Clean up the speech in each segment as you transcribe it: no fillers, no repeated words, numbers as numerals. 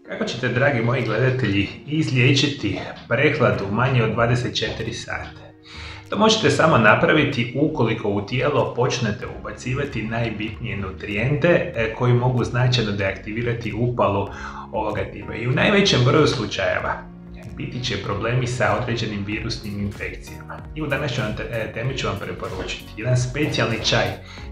Kako ćete, dragi moji gledatelji, izliječiti prehladu manje od 24 sata? To možete samo napraviti ukoliko u tijelo počnete ubacivati najbitnije nutrijente koji mogu značajno deaktivirati upalu ovoga tipa. I u najvećem broju slučajeva biti će problemi sa određenim virusnim infekcijama. I u današnjoj temi ću vam preporučiti jedan specijalni čaj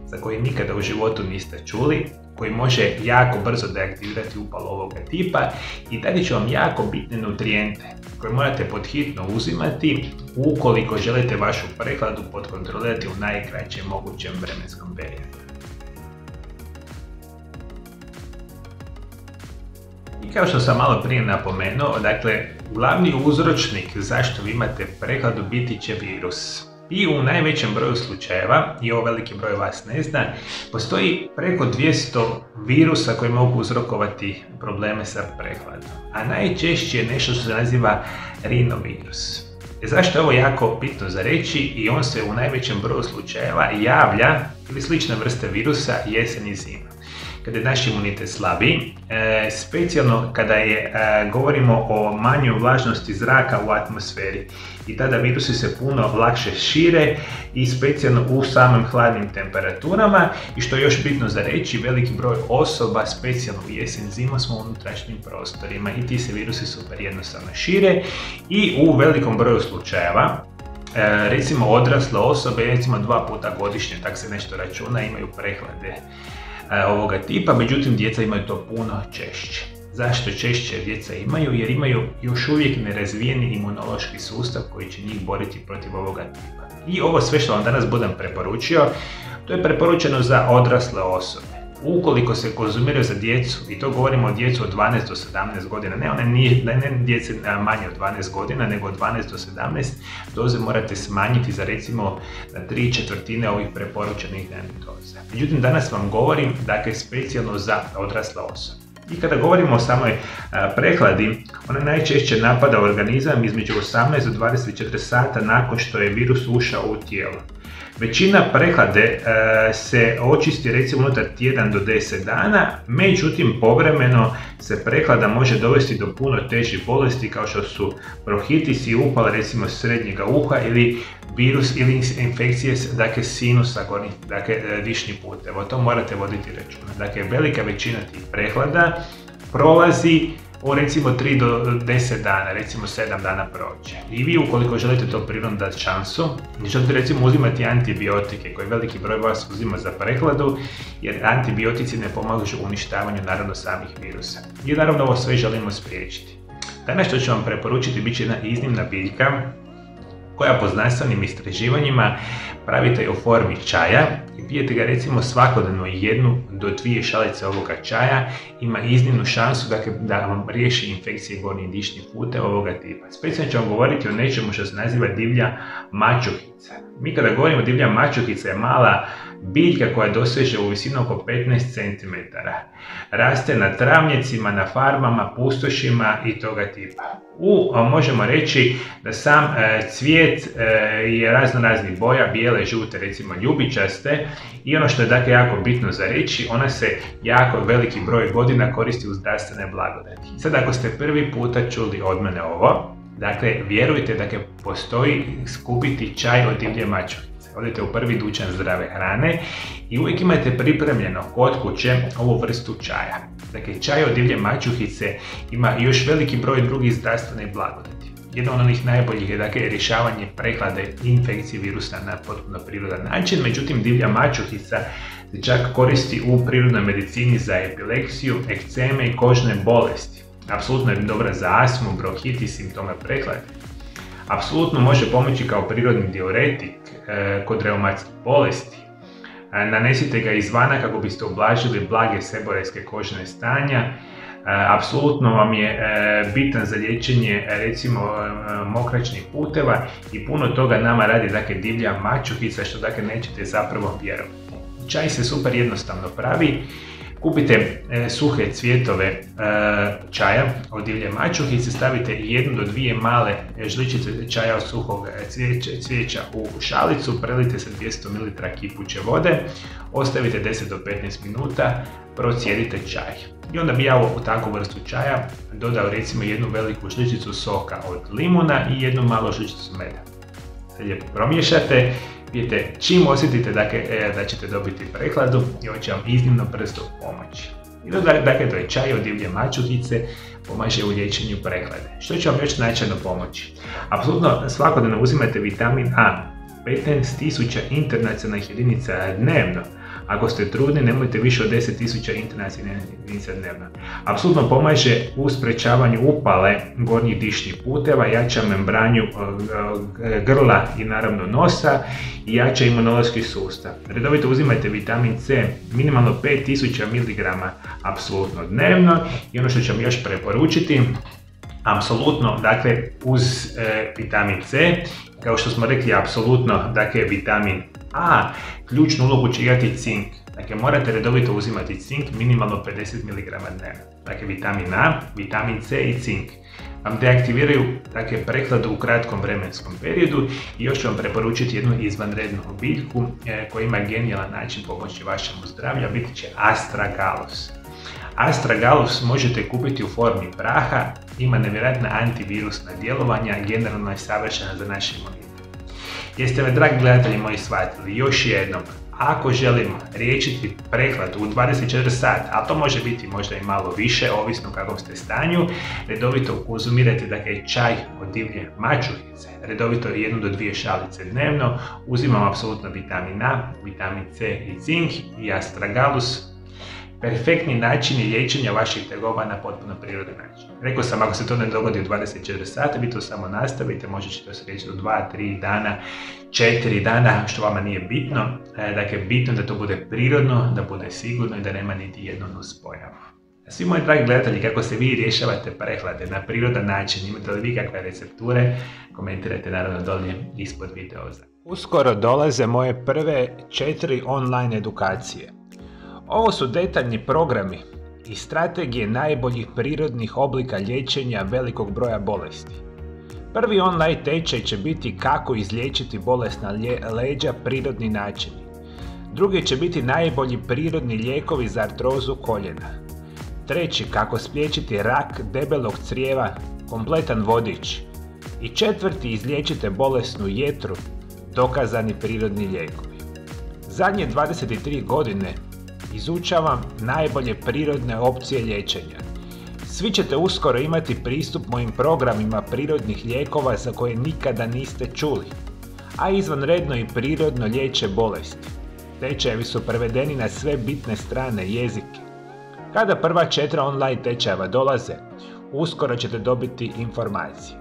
za koji nikada u životu niste čuli, koji može jako brzo deaktivirati upalu ovoga tipa i dati će vam jako bitne nutrijente koje morate podhitno uzimati ukoliko želite vašu prehladu potkontrolirati u najkraćem mogućem vremenskom periodu. I kao što sam malo prije napomenuo, dakle, glavni uzročnik zašto vi imate prehladu biti će virus. I u najvećem broju slučajeva, i ovo veliki broj vas ne zna, postoji preko 200 virusa koji mogu uzrokovati probleme sa prehladom. A najčešće je nešto što se naziva rinovirus. Zašto je ovo jako bitno za reći? I on se u najvećem broju slučajeva javlja ili slične vrste virusa jesen i zima, kada je naš imunitet slabiji, specijalno kada govorimo o manjoj vlažnosti zraka u atmosferi. I tada virusi se puno lakše šire i specijalno u samim hladnim temperaturama. I što je još bitno za reći, veliki broj osoba, specijalno u jesen zimu, smo u unutrašnjim prostorima i ti se virusi super jednostavno šire. I u velikom broju slučajeva, recimo odrasle osobe, recimo 2 puta godišnje, tak se nešto računa, imaju prehlade ovoga tipa, međutim djeca imaju to puno češće. Zašto češće djeca imaju? Jer imaju još uvijek nerazvijeni imunološki sustav koji će njih boriti protiv ovoga tipa. I ovo sve što vam danas budem preporučio, to je preporučeno za odrasle osobe. Ukoliko se konzumiraju za djecu, i to govorimo o djecu od 12 do 17 godina, ne djece manje od 12 godina, nego od 12 do 17, doze morate smanjiti za recimo 3/4 ovih preporučenih dnevnih doza. Međutim, danas vam govorim, dakle, specijalno za odrasle osobe. I kada govorimo o samoj prehladi, ona najčešće napada organizam između 18 do 24 sata nakon što je virus ušao u tijelo. Većina prehlade se očisti recimo unutar tjedan do 10 dana, međutim povremeno se prehlada može dovesti do puno težih bolesti kao što su bronhitis i upal recimo srednjega uha ili virus ili infekcije, dakle sinusa gornjih, dakle dišnih puteva. O tom morate voditi računa. Dakle, velika većina tih prehlada prolazi u recimo 3 do 10 dana, recimo 7 dana prođe. I vi ukoliko želite to prirodno dati šansu, želite recimo uzimati antibiotike koji veliki broj vas uzima za prehladu, jer antibiotici ne pomažu uništavanju naravno samih virusa. I naravno ovo sve želimo spriječiti. Danas što ću vam preporučiti bit će jedna iznimna biljka koja po znanstvenim istraživanjima pravite u formi čaja i pijete ga recimo svakodnevno 1 do 2 šalice ovoga čaja, ima iznimnu šansu da vam riješi infekcije gornjih dišnih puteva ovoga tipa. Specijalno ću vam govoriti o nečemu što se naziva divlja mačuhica. Mi kada govorimo divlja mačuhica je mala biljka koja doseže u visinu oko 15 cm. Raste na travnjacima, na farmama, pustošima i toga tipa. Možemo reći da sam cvijet je raznih boja, bijele, žute, recimo ljubičaste, i ono što je dakle jako bitno za reći, ona se jako veliki broj godina koristi u zdravstvene blagodati. Sad ako ste prvi puta čuli od mene ovo, dakle vjerujte, dakle postoji skupiti čaj od divlje mačuhice. Odete u prvi dućan zdrave hrane i uvijek imate pripremljeno kod kuće ovu vrstu čaja. Dakle, čaj od divlje mačuhice ima još veliki broj drugih zdravstvenih blagodati. Jedan od onih najboljih je dakle rješavanje prehlade i infekcije virusa na potpuno prirodan način, međutim divlja mačuhica se čak koristi u prirodnoj medicini za epilepsiju, ekceme i kožne bolesti. Apsolutno je dobra za astmu, bronhitis i simptome prehlade. Apsolutno može pomoći kao prirodni diuretik kod reumatskih bolesti. Nanesite ga izvana kako biste ublažili blage seborejske kožne stanja. Apsolutno vam je bitan za liječenje recimo mokraćnih puteva i puno toga nama radi dakle divlja mačuhica, što dakle nećete zapravo vjerovati. Čaj se super jednostavno pravi. Kupite suhe cvjetove čaja od divlje mačuhice, stavite 1 do 2 male žličice čaja od suhog cvijeća u šalicu, prelite sa 200 ml kipuće vode, ostavite 10 do 15 minuta, procijedite čaj. I onda bi ja u takvu vrstu čaja dodao recimo 1 veliku žličicu soka od limuna i 1 malu žličicu meda. Sad lijepo promiješate, vidite čim osjetite da ćete dobiti prehladu i ovo će vam iznimno brzo pomoći. I dakle, to je čaj od divlje mačuhice, pomaže u liječenju prehlade. Što će vam još značajno pomoći? Apsolutno svakodnevno uzimate vitamin A, 15.000 internacionalnih jedinica dnevno. Ako ste trudni, nemojte više od 10.000 internacionalnih jedinica dnevno. Apsolutno pomaže u sprečavanju upale gornjih dišnih puteva, jača membranju grla i naravno nosa i jača imunološki sustav. Redovito uzimajte vitamin C, minimalno 5.000 mg apsolutno dnevno i ono što ću vam još preporučiti, apsolutno, dakle, uz vitamin C, kao što smo rekli, apsolutno, dakle, vitamin A, ključnu ulogu će igrati cink. Dakle, morate redovito uzimati cink, minimalno 50 mg dnevno. Dakle, vitamin A, vitamin C i cink vam deaktiviraju, dakle, prehladu u kratkom vremenskom periodu i još ću vam preporučiti jednu izvanrednu biljku koja ima genijalan način pomoći vašemu zdravlju, a biti će Astragalus. Astragalus možete kupiti u formi praha, ima nevjerojatna antivirusna djelovanja, generalno je savršena za naš imunitet. Jeste me, dragi gledatelji moji, shvatili? Još jednom, ako želimo liječiti prehladu u 24 sata, a to može biti možda i malo više, ovisno kakvom ste stanju, redovito konzumirajte, dakle, čaj od divlje mačuhice, redovito 1 do 2 šalice dnevno, uzimam apsolutno vitamin A, vitamin C i cink i Astragalus. Perfektni načini liječenja vaših tegoba na potpuno prirodan način. Rekao sam, ako se to ne dogodi u 24 sata, vi to samo nastavite, možda će to se reći do 2, 3 dana, 4 dana, što vama nije bitno. Dakle, bitno da to bude prirodno, da bude sigurno i da nema niti jednu nuspojavu. Svi moji dragi gledatelji, kako se vi rješavate prehlade na prirodan način, imate li vi kakve recepture, komentirajte naravno dolje ispod videa. Uskoro dolaze moje prve 4 online edukacije. Ovo su detaljni programi i strategije najboljih prirodnih oblika liječenja velikog broja bolesti. Prvi online tečaj će biti kako izliječiti bolesna leđa prirodni načini. Drugi će biti najbolji prirodni lijekovi za artrozu koljena. Treći, kako spriječiti rak debelog crijeva, kompletan vodič. I četvrti, izliječite bolesnu jetru, dokazani prirodni lijekovi. Zadnje 23 godine izučavam najbolje prirodne opcije liječenja. Svi ćete uskoro imati pristup mojim programima prirodnih lijekova za koje nikada niste čuli, a izvanredno i prirodno liječe bolesti. Tečajevi su prevedeni na sve bitne strane jezike. Kada prva 4 online tečajeva dolaze, uskoro ćete dobiti informacije.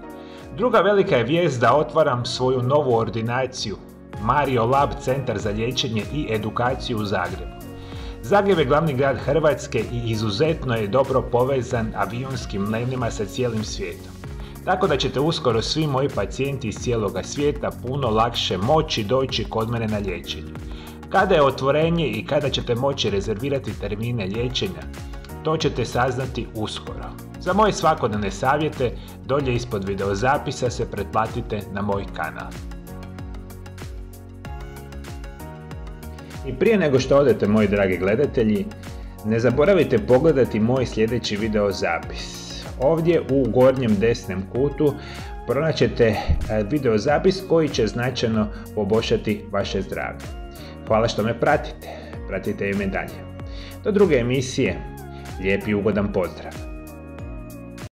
Druga velika je vijest da otvaram svoju novu ordinaciju, Mario Lab centar za liječenje i edukaciju u Zagrebu. Zagreb je glavni grad Hrvatske i izuzetno je dobro povezan avionskim letama sa cijelim svijetom. Tako da ćete uskoro svi moji pacijenti iz cijeloga svijeta puno lakše moći doći kod mene na liječenje. Kada je otvorenje i kada ćete moći rezervirati termine liječenja, to ćete saznati uskoro. Za moje svakodnevne savjete, dolje ispod videozapisa se pretplatite na moj kanal. I prije nego što odete, moji dragi gledatelji, ne zaboravite pogledati moj sljedeći videozapis. Ovdje u gornjem desnem kutu pronaćete videozapis koji će značajno poboljšati vaše zdravlje. Hvala što me pratite, pratite i me dalje. Do druge emisije, lijep i ugodan pozdrav!